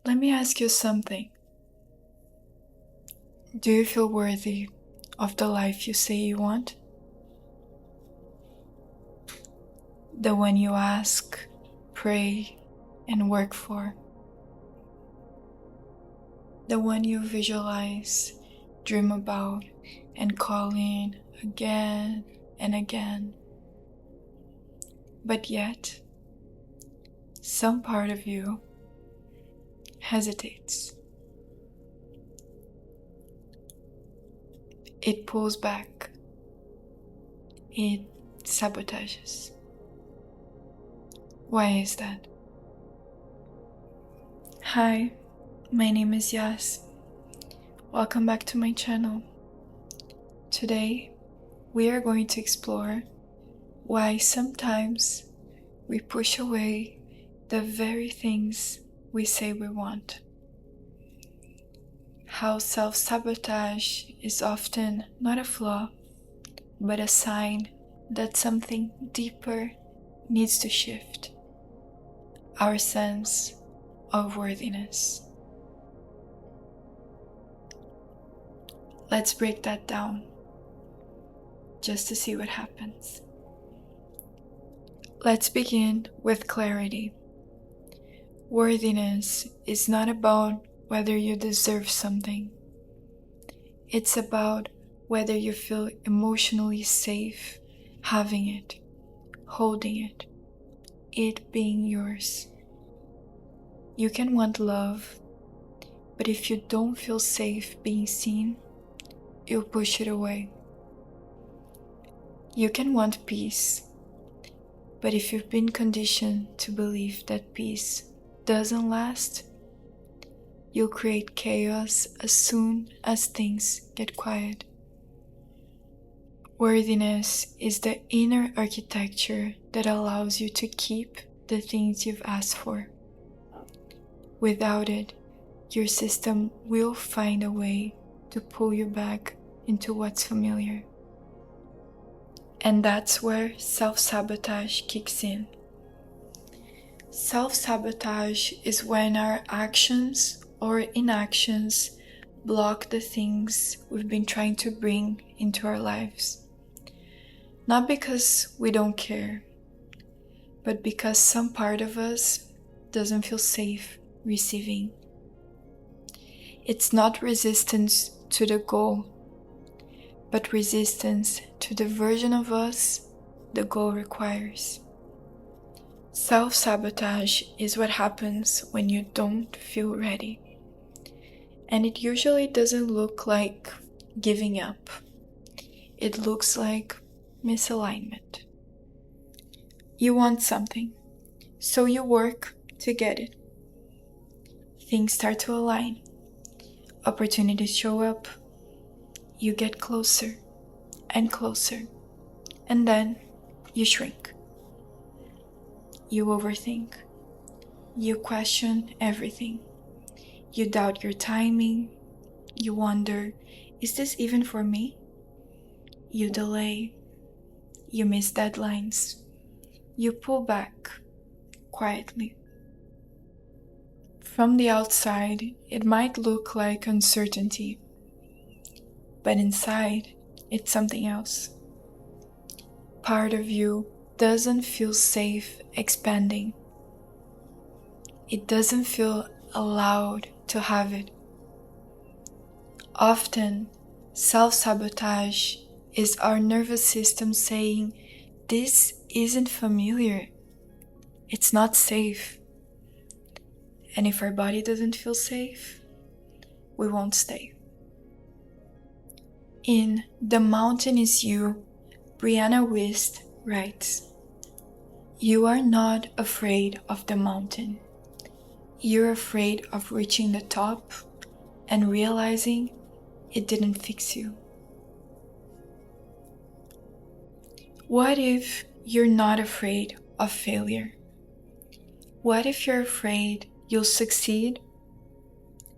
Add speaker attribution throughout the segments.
Speaker 1: Let me ask you something. Do you feel worthy of the life you say you want? The one you ask, pray, and work for? The one you visualize, dream about, and call in again and again? But yet, some part of you hesitates. It pulls back. It sabotages. Why is that? Hi, my name is Yas. Welcome back to my channel. Today, we are going to explore why sometimes we push away the very things we say we want. How self-sabotage is often not a flaw, but a sign that something deeper needs to shift. Our sense of worthiness. Let's break that down, just to see what happens. Let's begin with clarity. Worthiness is not about whether you deserve something. It's about whether you feel emotionally safe having it, holding it being yours. You can want love, but if you don't feel safe being seen, you'll push it away. You can want peace, but if you've been conditioned to believe that peace doesn't last, you'll create chaos as soon as things get quiet. Worthiness is the inner architecture that allows you to keep the things you've asked for. Without it, your system will find a way to pull you back into what's familiar. And that's where self-sabotage kicks in. Self-sabotage is when our actions or inactions block the things we've been trying to bring into our lives. Not because we don't care, but because some part of us doesn't feel safe receiving. It's not resistance to the goal, but resistance to the version of us the goal requires. Self-sabotage is what happens when you don't feel ready. And it usually doesn't look like giving up. It looks like misalignment. You want something, so you work to get it. Things start to align. Opportunities show up. You get closer and closer, and then you shrink. You overthink. You question everything. You doubt your timing. You wonder, is this even for me? You delay. You miss deadlines. You pull back quietly. From the outside, it might look like uncertainty, but inside, it's something else. Part of you doesn't feel safe expanding. It doesn't feel allowed to have it. Often, self-sabotage is our nervous system saying, this isn't familiar. It's not safe. And if our body doesn't feel safe, we won't stay. In The Mountain Is You, Brianna Wiest writes, "You are not afraid of the mountain. You're afraid of reaching the top and realizing it didn't fix you." What if you're not afraid of failure? What if you're afraid you'll succeed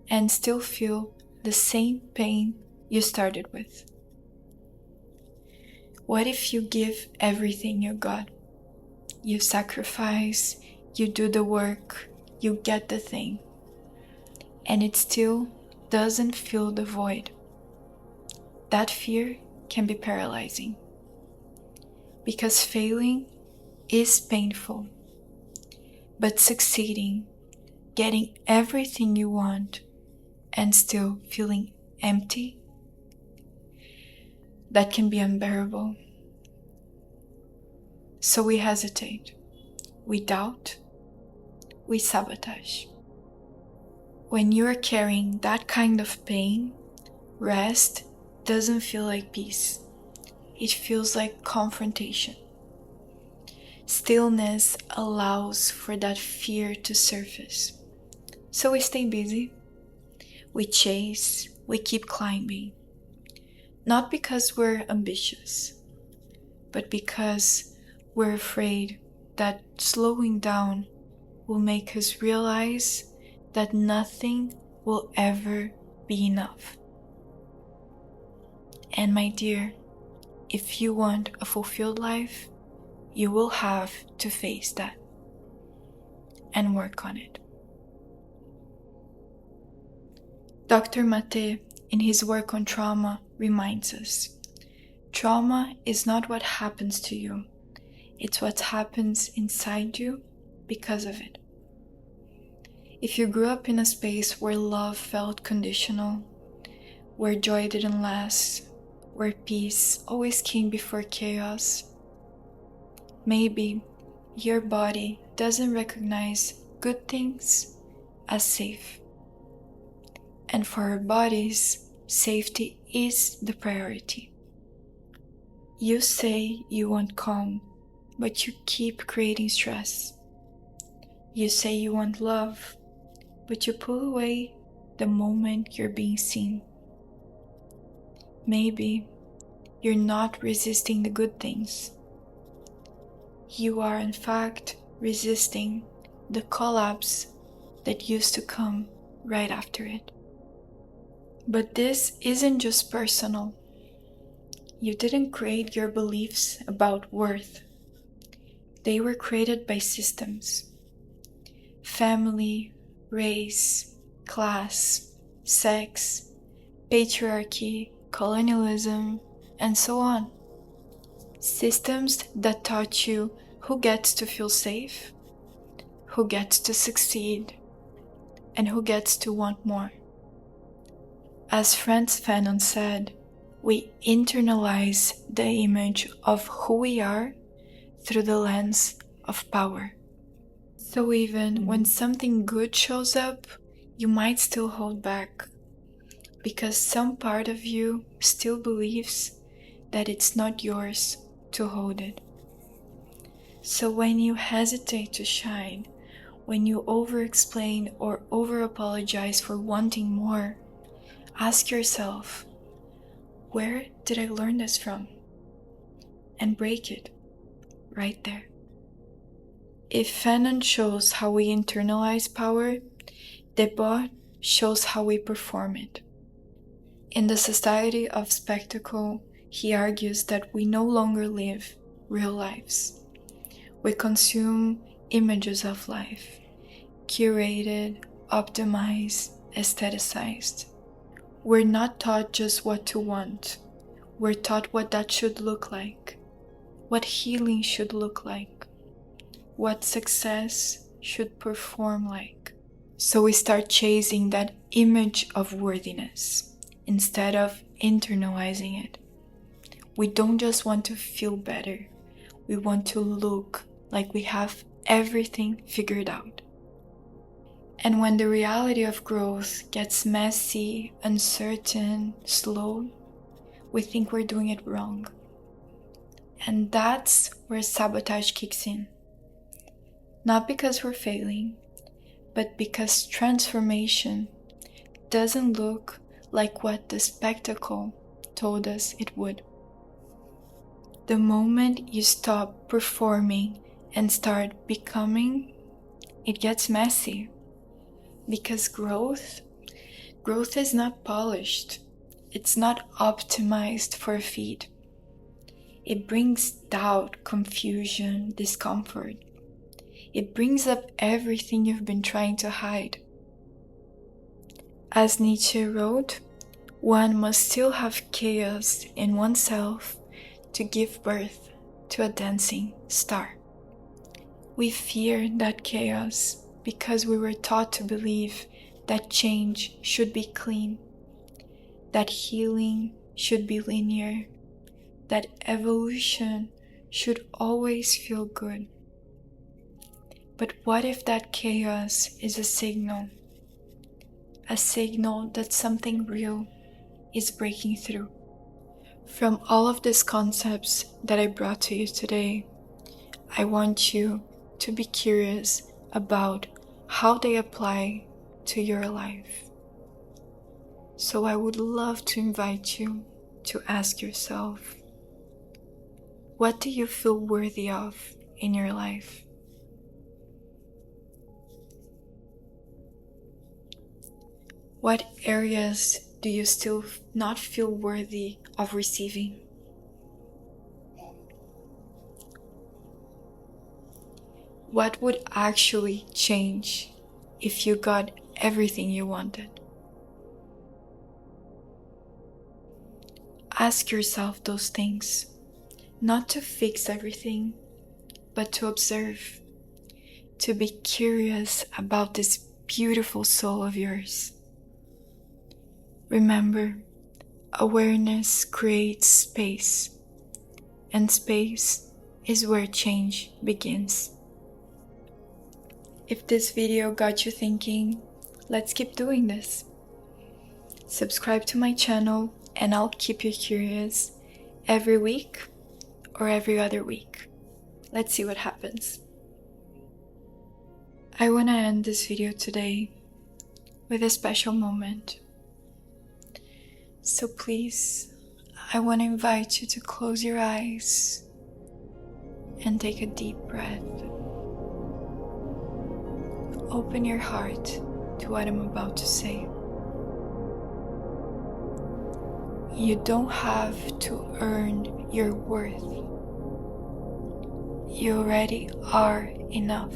Speaker 1: and still feel the same pain you started with? What if you give everything you got? You sacrifice, you do the work, you get the thing. and it still doesn't fill the void. That fear can be paralyzing, because failing is painful, but succeeding, getting everything you want, and still feeling empty, that can be unbearable. So we hesitate, we doubt, we sabotage. When you're carrying that kind of pain, rest doesn't feel like peace. It feels like confrontation. Stillness allows for that fear to surface. So we stay busy, we chase, we keep climbing. Not because we're ambitious, but because we're afraid that slowing down will make us realize that nothing will ever be enough. And my dear, if you want a fulfilled life, you will have to face that and work on it. Dr. Maté, in his work on trauma, reminds us, trauma is not what happens to you, it's what happens inside you because of it. If you grew up in a space where love felt conditional, where joy didn't last, where peace always came before chaos, maybe your body doesn't recognize good things as safe. And for our bodies, safety is the priority. You say you want calm, but you keep creating stress. You say you want love, but you pull away the moment you're being seen. Maybe you're not resisting the good things. You are in fact resisting the collapse that used to come right after it. But this isn't just personal. You didn't create your beliefs about worth. They were created by systems. Family, race, class, sex, patriarchy, colonialism, and so on. Systems that taught you who gets to feel safe, who gets to succeed, and who gets to want more. As Fanon said, we internalize the image of who we are through the lens of power. So even when something good shows up, you might still hold back, because some part of you still believes that it's not yours to hold it. So when you hesitate to shine, when you over-explain or over-apologize for wanting more, ask yourself, where did I learn this from? And break it right there. If fanon shows how we internalize power, debord shows how we perform it. In the society of spectacle, he argues that we no longer live real lives. We consume images of life, curated, optimized, aestheticized. We're not taught just what to want. We're taught what that should look like, what healing should look like, what success should perform like. So we start chasing that image of worthiness instead of internalizing it. We don't just want to feel better. We want to look like we have everything figured out. And when the reality of growth gets messy, uncertain, slow, we think we're doing it wrong. And that's where sabotage kicks in. Not because we're failing, but because transformation doesn't look like what the spectacle told us it would. The moment you stop performing and start becoming, it gets messy. Because growth is not polished. It's not optimized for a feed. It brings doubt, confusion, discomfort. It brings up everything you've been trying to hide. As Nietzsche wrote, one must still have chaos in oneself to give birth to a dancing star. We fear that chaos because we were taught to believe that change should be clean, that healing should be linear, that evolution should always feel good. But what if that chaos is a signal that something real is breaking through? From all of these concepts that I brought to you today, I want you to be curious about how they apply to your life. So I would love to invite you to ask yourself, what do you feel worthy of in your life? What areas do you still not feel worthy of receiving? What would actually change if you got everything you wanted? Ask yourself those things, not to fix everything, but to observe, to be curious about this beautiful soul of yours. Remember, awareness creates space, and space is where change begins. If this video got you thinking, let's keep doing this. Subscribe to my channel and I'll keep you curious every week or every other week. Let's see what happens. I want to end this video today with a special moment. So please, I want to invite you to close your eyes and take a deep breath. Open your heart to what I'm about to say. You don't have to earn your worth. You already are enough.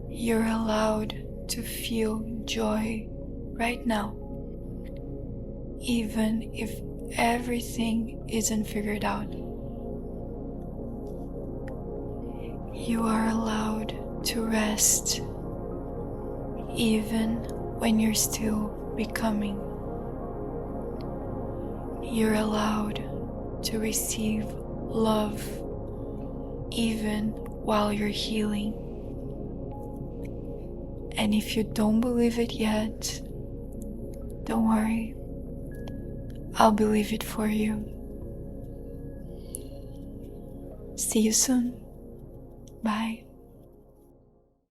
Speaker 1: You're allowed to feel joy right now, even if everything isn't figured out. You are allowed to rest, even when you're still becoming. You're allowed to receive love, even while you're healing. And if you don't believe it yet, don't worry, I'll believe it for you. See you soon. Bye.